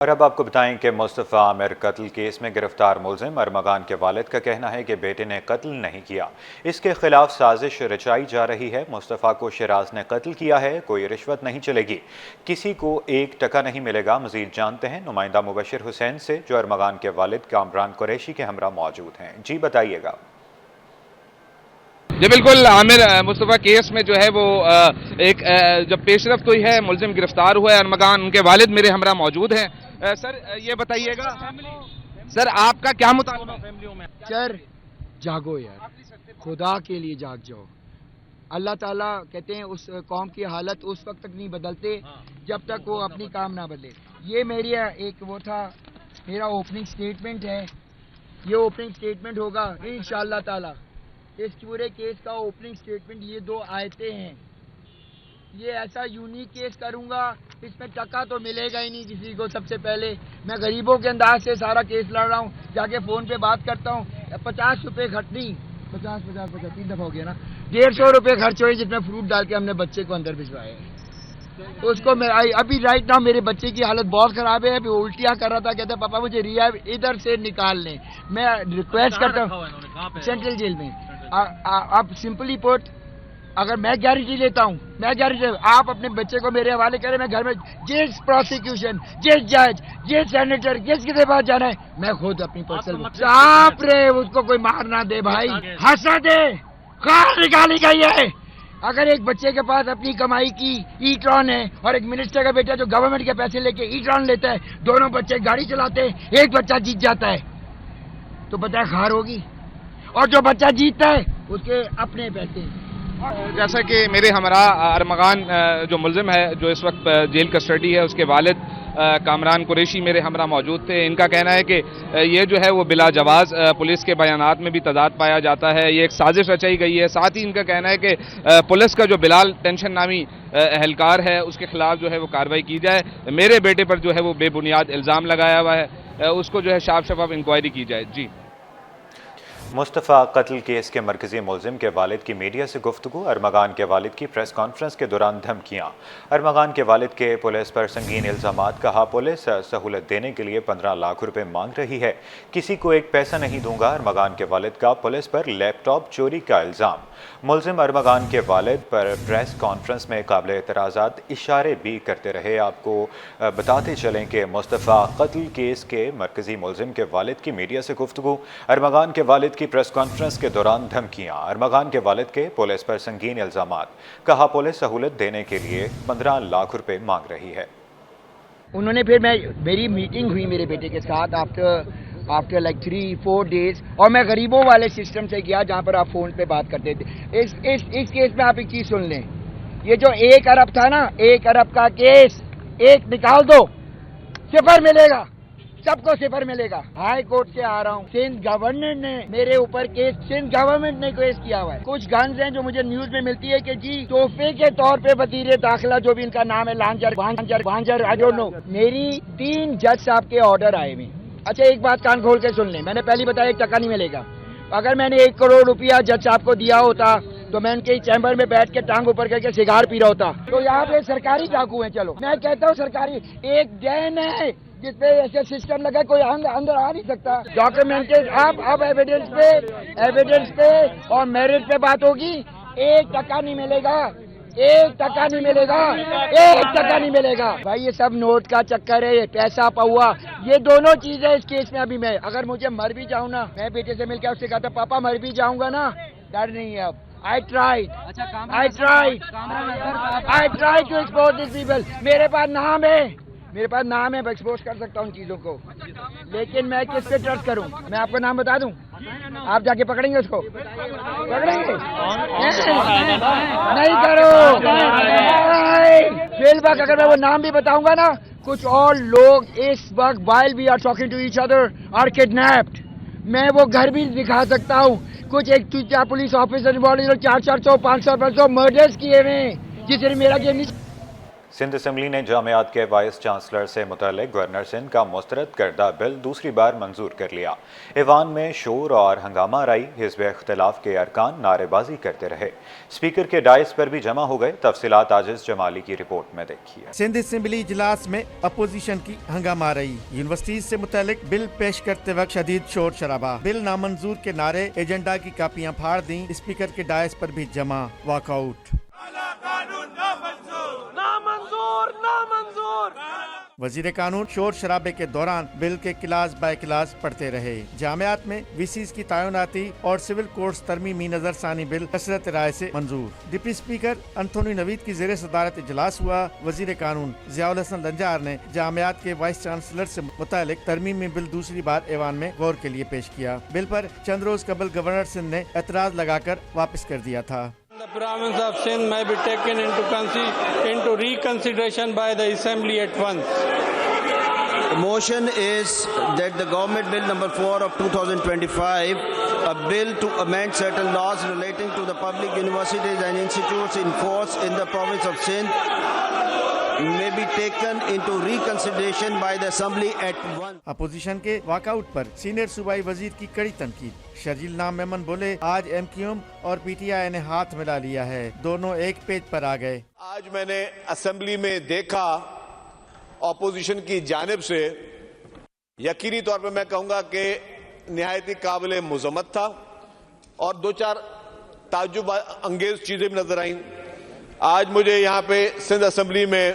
اور اب آپ کو بتائیں کہ مصطفیٰ عامر قتل کیس میں گرفتار ملزم ارمغان کے والد کا کہنا ہے کہ بیٹے نے قتل نہیں کیا، اس کے خلاف سازش رچائی جا رہی ہے۔ مصطفیٰ کو شیراز نے قتل کیا ہے، کوئی رشوت نہیں چلے گی، کسی کو 1 ٹکا نہیں ملے گا۔ مزید جانتے ہیں نمائندہ مبشر حسین سے، جو ارمغان کے والد کامران قریشی کے ہمراہ موجود ہیں۔ جی بتائیے گا۔ جی بالکل، عامر مصطفیٰ کیس میں جو ہے وہ ایک جب پیش رفت ہوئی ہے، ملزم گرفتار ہوا ہے ارمغان، ان کے والد میرے ہمراہ موجود ہیں۔ سر یہ بتائیے گا، سر آپ کا کیا مطالبہ فیملیوں میں؟ سر جاگو یار، خدا کے لیے جاگ جاؤ۔ اللہ تعالیٰ کہتے ہیں اس قوم کی حالت اس وقت تک نہیں بدلتے جب تک وہ اپنی کام نہ بدلے۔ یہ میری ایک وہ تھا، میرا اوپننگ سٹیٹمنٹ ہے، یہ اوپننگ سٹیٹمنٹ ہوگا انشاءاللہ تعالیٰ۔ اس پورے کیس کا اوپننگ سٹیٹمنٹ یہ 2 آیتیں ہیں۔ یہ ایسا یونیک کیس کروں گا، اس میں ٹکا تو ملے گا ہی نہیں کسی کو۔ سب سے پہلے میں غریبوں کے انداز سے سارا کیس لڑ رہا ہوں، جا کے فون پہ بات کرتا ہوں، 50 روپے خرچ نہیں، 50 3 دفعہ ہو گیا نا، 150 روپے خرچ ہوئے، جس میں فروٹ ڈال کے ہم نے بچے کو اندر بھجوایا ہے۔ اس کو میں ابھی رائٹ ناؤ میرے بچے کی حالت بہت خراب ہے، ابھی الٹیاں کر رہا تھا، کہتا ہے پاپا مجھے ریہاب ادھر سے نکال لیں۔ میں ریکویسٹ کرتا ہوں سینٹرل جیل میں۔ اب سمپلی پوٹ، اگر میں گارنٹی لیتا ہوں، آپ اپنے بچے کو میرے حوالے کریں، میں گھر میں جس پروسیکیوشن، جس جج، جس سینیٹر، جس کے پاس جانا ہے میں خود اپنی پرسنل صاف رہے، اس کو کوئی مار نہ دے بھائی، ہنسا دے، خار نکالی گئی ہے۔ اگر ایک بچے کے پاس اپنی کمائی کی ای ٹران ہے اور ایک منسٹر کا بیٹا جو گورنمنٹ کے پیسے لے کے ای ٹران لیتا ہے، دونوں بچے گاڑی چلاتے ہیں، ایک بچہ جیت جاتا ہے تو بتائے خار ہوگی؟ اور جو بچہ جیتتا ہے اس کے اپنے پیسے۔ جیسا کہ میرے ہمراہ ارمغان جو ملزم ہے، جو اس وقت جیل کسٹڈی ہے، اس کے والد کامران قریشی میرے ہمراہ موجود تھے۔ ان کا کہنا ہے کہ یہ جو ہے وہ بلا جواز پولیس کے بیانات میں بھی تضاد پایا جاتا ہے، یہ ایک سازش رچائی گئی ہے۔ ساتھ ہی ان کا کہنا ہے کہ پولیس کا جو بلال ٹینشن نامی اہلکار ہے، اس کے خلاف جو ہے وہ کارروائی کی جائے۔ میرے بیٹے پر جو ہے وہ بے بنیاد الزام لگایا ہوا ہے، اس کو جو ہے شفاف انکوائری کی جائے۔ جی مصطفیٰ قتل کیس کے مرکزی ملزم کے والد کی میڈیا سے گفتگو، ارمغان کے والد کی پریس کانفرنس کے دوران دھمکیاں۔ ارمغان کے والد کے پولیس پر سنگین الزامات، کہا پولیس سہولت دینے کے لیے 15 لاکھ روپے مانگ رہی ہے، کسی کو 1 پیسہ نہیں دوں گا۔ ارمغان کے والد کا پولیس پر لیپ ٹاپ چوری کا الزام۔ ملزم ارمغان کے والد پر پریس کانفرنس میں قابل اعتراضات اشارے بھی کرتے رہے۔ آپ کو بتاتے چلیں کہ مصطفیٰ قتل کیس کے مرکزی ملزم کے والد کی میڈیا سے گفتگو، ارمغان کے والد کی پریس کانفرنس کے دوران دھمکیاں، ارمغان کے والد کے پولیس پر سنگین الزامات، کہا پولیس سہولت دینے کے لیے 15 لاکھ روپے مانگ رہی ہے۔ انہوں نے پھر میری میٹنگ ہوئی میرے بیٹے کے ساتھ آفٹر لائک 3-4 days، اور میں غریبوں والے سسٹم سے گیا جہاں پر آپ فون پہ بات کرتے تھے۔ اس کیس میں آپ ایک چیز سن لیں، یہ جو 1 ارب تھا نا، 1 ارب کا کیس 1 نکال دو، 0 ملے گا، سب کو 0 ملے گا۔ ہائی کورٹ سے آ رہا ہوں، سندھ گورنمنٹ نے میرے اوپر کیس، سندھ گورنمنٹ نے کیس کیا ہوا ہے۔ کچھ گنز ہیں جو مجھے نیوز میں ملتی ہے کہ جی تحفے کے طور پہ وزیر داخلہ جو بھی ان کا نام ہے، وانجر آئی ڈونٹ نو، میری 3 جج صاحب کے آرڈر آئے ہوئے۔ اچھا ایک بات کان کھول کے سن لیں، میں نے پہلی بتایا 1 ٹکا نہیں ملے گا۔ اگر میں نے 1 کروڑ روپیہ جج صاحب کو دیا ہوتا تو میں ان کے چیمبر میں بیٹھ کے ٹانگ اوپر کر کے سگار پی رہا ہوتا۔ تو یہاں پہ سرکاری ڈاکو ہیں، چلو میں کہتا ہوں سرکاری، ایک ڈین ہے جس پہ ایسے سسٹم لگا کوئی اندر آ نہیں سکتا۔ ڈاکومنٹ اب ایویڈنس پہ اور میرٹ پہ بات ہوگی، 1 ٹکا نہیں ملے گا، 1 ٹکا نہیں ملے گا، 1 ٹکا نہیں ملے گا۔ بھائی یہ سب نوٹ کا چکر ہے، پیسہ پوا، یہ دونوں چیزیں اس کیس میں۔ ابھی میں اگر مجھے مر بھی جاؤں نا، میں بیٹے سے مل کے اس سے کہا تھا پاپا مر بھی جاؤں گا نا، ڈر نہیں ہے اب۔ I tried to expose these people۔ میرے پاس نام ہے، میں ایکسپوز کر سکتا ہوں ان چیزوں کو، لیکن میں کس پہ ٹرسٹ کروں؟ میں آپ کو نام بتا دوں، آپ جا کے پکڑیں گے اس کو؟ پکڑیں گے نہیں کرو فی الوقت۔ اگر میں وہ نام بھی بتاؤں گا نا، کچھ اور لوگ اس وقت while we are talking to each other are kidnapped۔ میں وہ گھر بھی دکھا سکتا ہوں، کچھ 1 پولیس آفیسر 400 500 500 مرڈرز کیے ہوئے، جس نے میرا گیم نہیں سندھ اسمبلی نے جامعات کے وائس چانسلر سے متعلق گورنر سندھ کا مسترد کردہ بل دوسری بار منظور کر لیا۔ ایوان میں شور اور ہنگامہ آرائی، حزب اختلاف کے ارکان نعرے بازی کرتے رہے۔ اسپیکر کے ڈائس پر بھی جمع ہو گئے۔ تفصیلات عاجز جمالی کی رپورٹ میں دیکھیے۔ سندھ اسمبلی اجلاس میں اپوزیشن کی ہنگامہ آرائی، یونیورسٹیز سے متعلق بل پیش کرتے وقت شدید شور شرابہ، بل نامنظور کے نعرے، ایجنڈا کی کاپیاں پھاڑ دیں، اسپیکر کے ڈائس پر بھی جمع، واک آؤٹ۔ وزیر قانون شور شرابے کے دوران بل کے کلاس بائی کلاس پڑھتے رہے۔ جامعات میں وی سیز کی تعیناتی اور سول کوڈز ترمیمی نظر ثانی بل کثرت رائے سے منظور۔ ڈپٹی اسپیکر انتھونی نوید کی زیر صدارت اجلاس ہوا۔ وزیر قانون ضیاء الحسن لنجار نے جامعات کے وائس چانسلر سے متعلق ترمیمی بل دوسری بار ایوان میں غور کے لیے پیش کیا۔ بل پر چند روز قبل گورنر سندھ نے اعتراض لگا کر واپس کر دیا تھا۔ The province of Sindh may be taken into reconsideration by the Assembly at once. The motion is that the Government Bill number 4 of 2025, a bill to amend certain laws relating to the public universities and institutes in force in the province of Sindh, may be taken into reconsideration by the Assembly at once. Opposition کے walk out پر senior صوبائی وزیر کی کڑی تنقید۔ شرجیل نام میمن بولے، آج M Q M اور پی ٹی آئی نے ہاتھ ملا لیا ہے، دونوں ایک پیج پر آ گئے۔ آج میں نے اسمبلی میں دیکھا اپوزیشن کی جانب سے، یقینی طور پہ میں کہوں گا کہ نہایت ہی قابل مذمت تھا، اور دو چار تعجب انگیز چیزیں بھی نظر آئیں۔ آج مجھے یہاں پہ سندھ اسمبلی میں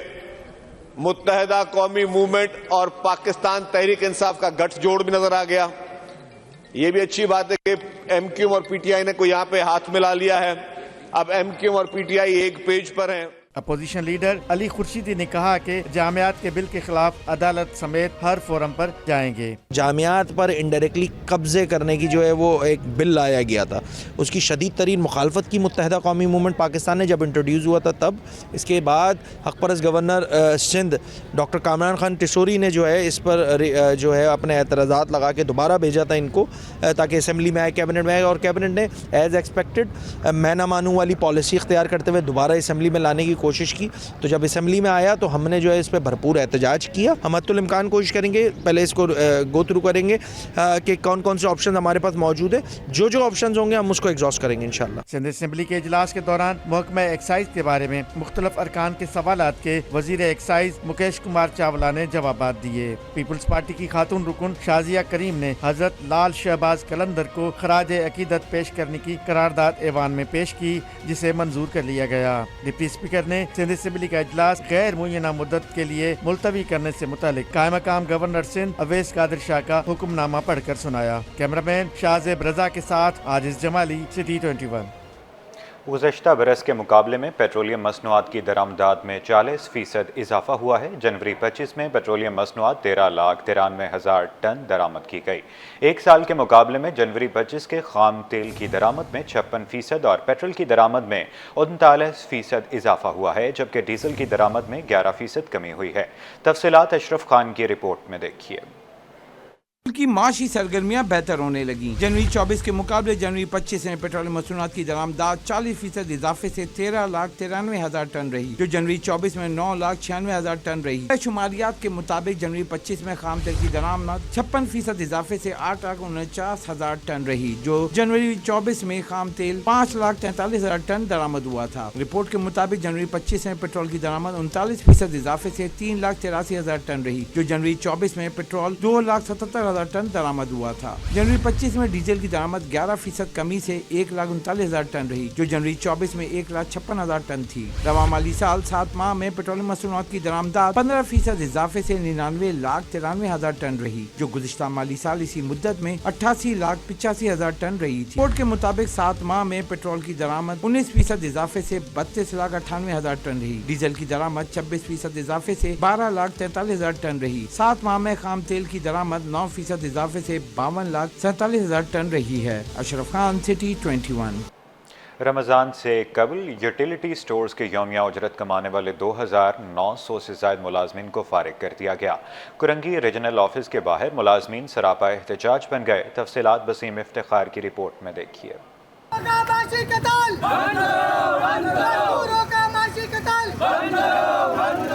متحدہ قومی موومنٹ اور پاکستان تحریک انصاف کا گٹھ جوڑ بھی نظر آ گیا۔ یہ بھی اچھی بات ہے کہ ایم کیو ایم اور پی ٹی آئی نے کوئی یہاں پہ ہاتھ ملا لیا ہے۔ اب ایم کیو ایم اور پی ٹی آئی ایک پیج پر ہیں۔ اپوزیشن لیڈر علی خورشیدی نے کہا کہ جامعات کے بل کے خلاف عدالت سمیت ہر فورم پر جائیں گے۔ جامعات پر انڈائریکٹلی قبضے کرنے کی جو ہے وہ ایک بل لایا گیا تھا، اس کی شدید ترین مخالفت کی متحدہ قومی موومنٹ پاکستان نے جب انٹروڈیوس ہوا تھا تب۔ اس کے بعد حق پرست گورنر سندھ ڈاکٹر کامران خان ٹسوری نے جو ہے اس پر جو ہے اپنے اعتراضات لگا کے دوبارہ بھیجا تھا ان کو، تاکہ اسمبلی میں آئے، کیبنٹ میں آئے، اور کیبنٹ نے ایز ایکسپیکٹڈ میں نہ مانوں والی پالیسی اختیار کرتے ہوئے دوبارہ اسمبلی میں لانے کی کوشش کی۔ تو جب اسمبلی میں آیا تو ہم نے جو ہے اس پہ بھرپور احتجاج کیا۔ ہم حتی الامکان کوشش کریں گے، پہلے اس کو گو تھرو کریں گے کہ کون کون سے آپشن ہمارے پاس موجود ہیں، جو آپشنز ہوں گے ہم اس کو ایگزاسٹ کریں گے انشاءاللہ۔ سندھ اسمبلی کے اجلاس کے دوران محکمہ ایکسائز کے بارے میں مختلف ارکان کے سوالات کے وزیر ایکسائز مکیش کمار چاولہ نے جوابات دیے۔ پیپلز پارٹی کی خاتون رکن شازیہ کریم نے حضرت لال شہباز قلندر کو خراج عقیدت پیش کرنے کی قرارداد ایوان میں پیش کی، جسے منظور کر لیا گیا۔ ڈپٹی اسپیکر نے سندھ اسمبلی کا اجلاس غیر معینہ مدت کے لیے ملتوی کرنے سے متعلق قائم مقام گورنر سندھ اویس قادر شاہ کا حکم نامہ پڑھ کر سنایا۔ کیمرامین شاہزیب رضا کے ساتھ عاجز جمالی، سٹی 21۔ گزشتہ برس کے مقابلے میں پیٹرولیم مصنوعات کی درآمدات میں 40% اضافہ ہوا ہے۔ جنوری 25 میں پیٹرولیم مصنوعات 13,93,000 ٹن درآمد کی گئی۔ ایک سال کے مقابلے میں جنوری 25 کے خام تیل کی درآمد میں 56% اور پیٹرول کی درآمد میں 39% اضافہ ہوا ہے، جبکہ ڈیزل کی درآمد میں 11% کمی ہوئی ہے۔ تفصیلات اشرف خان کی رپورٹ میں دیکھیے۔ ملک کی معاشی سرگرمیاں بہتر ہونے لگیں۔ جنوری 24 کے مقابلے جنوری 25 میں پیٹرولیم مصنوعات کی درآمدات 40% اضافے سے 13,93,000 ٹن رہی، جو جنوری 24 میں 9,96,000 ٹن رہی۔ شماریات کے مطابق جنوری 25 میں خام تیل کی درآمد 56% اضافے سے 8,49,000 ٹن رہی، جو جنوری 24 میں خام تیل 5,43,000 ٹن درآمد ہوا تھا۔ رپورٹ کے مطابق جنوری 25 میں پیٹرول کی درآمد 39% اضافے سے 3,83,000 ٹن رہی، جو جنوری 24 میں پیٹرول 2,77,000 ٹن درآمد ہوا تھا۔ جنوری 25 میں ڈیزل کی درآمد 11% کمی سے 1,39,000 ٹن رہی، جو جنوری 24 میں 1,56,000 ٹن تھی۔ رواں مالی سال 7 ماہ میں پیٹرولیم مصنوعات کی درآمدات 15% اضافے سے 99,93,000 ٹن رہی، جو گزشتہ مالی سال اسی مدت میں 88,85,000 ٹن رہی تھی۔ رپورٹ کے مطابق 7 ماہ میں پیٹرول کی درآمد 19% اضافے سے 32,98,000 ٹن رہی، ڈیزل کی درآمد 26% اضافے سے 12,43,000 ٹن رہی۔ 7 ماہ میں خام تیل کی درآمد 9% اضافے سے 52,47,000 ٹن رہی ہے۔ اشرف خان، سٹی 21۔ رمضان سے قبل یوٹیلیٹی سٹورز کے یومیہ اجرت کمانے والے 2,900 سے زائد ملازمین کو فارغ کر دیا گیا۔ کرنگی ریجنل آفس کے باہر ملازمین سراپا احتجاج بن گئے۔ تفصیلات بسیم افتخار کی رپورٹ میں دیکھیے۔ معاشی قتل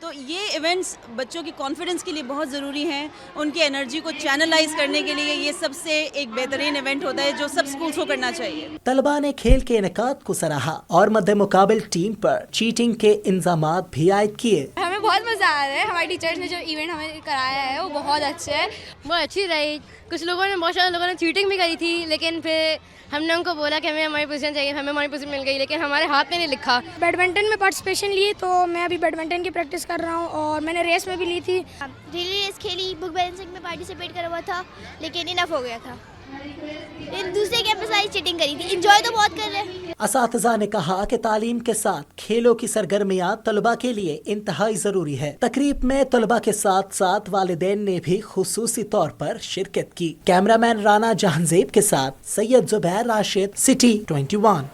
تو یہ ایونٹس بچوں کی کانفیڈنس کے لیے بہت ضروری ہیں، ان کی انرجی کو چینلائز کرنے کے لیے یہ سب سے ایک بہترین ایونٹ ہوتا ہے جو سب اسکولس کو کرنا چاہیے۔ طلباء نے کھیل کے انعقاد کو سراہا اور مد مقابل ٹیم پر چیٹنگ کے الزامات بھی عائد کیے۔ ہمیں بہت مزہ آ رہا ہے، ہمارے ٹیچرز نے جو ایونٹ ہمیں کرایا ہے وہ بہت اچھا ہے، بہت اچھی رہی۔ کچھ لوگوں نے بہت سارے لوگوں نے چیٹنگ بھی کری تھی، لیکن پھر ہم نے ان کو بولا کہ ہمیں ہماری پوزیشن چاہیے، ہمیں ہماری پوزیشن مل گئی، لیکن ہمارے ہاتھ میں نہیں لکھا۔ بیڈمنٹن میں پارٹیسپیشن لی تو میں ابھی بیڈمنٹن کی پریکٹس کر رہا ہوں اور میں نے ریس میں بھی لی تھی۔ ریلی ریس کھیلی، بک بیلنسنگ میں پارٹیسپیٹ کرا ہوا تھا، لیکن انف ہو گیا تھا۔ دوسرے کیمپ میں ساری چیٹنگ کری تھی، انجوائے تو بہت کر رہے ہیں۔ اساتذہ نے کہا کہ تعلیم کے ساتھ کھیلوں کی سرگرمیاں طلباء کے لیے انتہائی ضروری ہے۔ تقریب میں طلباء کے ساتھ ساتھ والدین نے بھی خصوصی طور پر شرکت کی۔ کیمرہ مین رانا جہانزیب کے ساتھ سید زبیر راشد، سٹی 21۔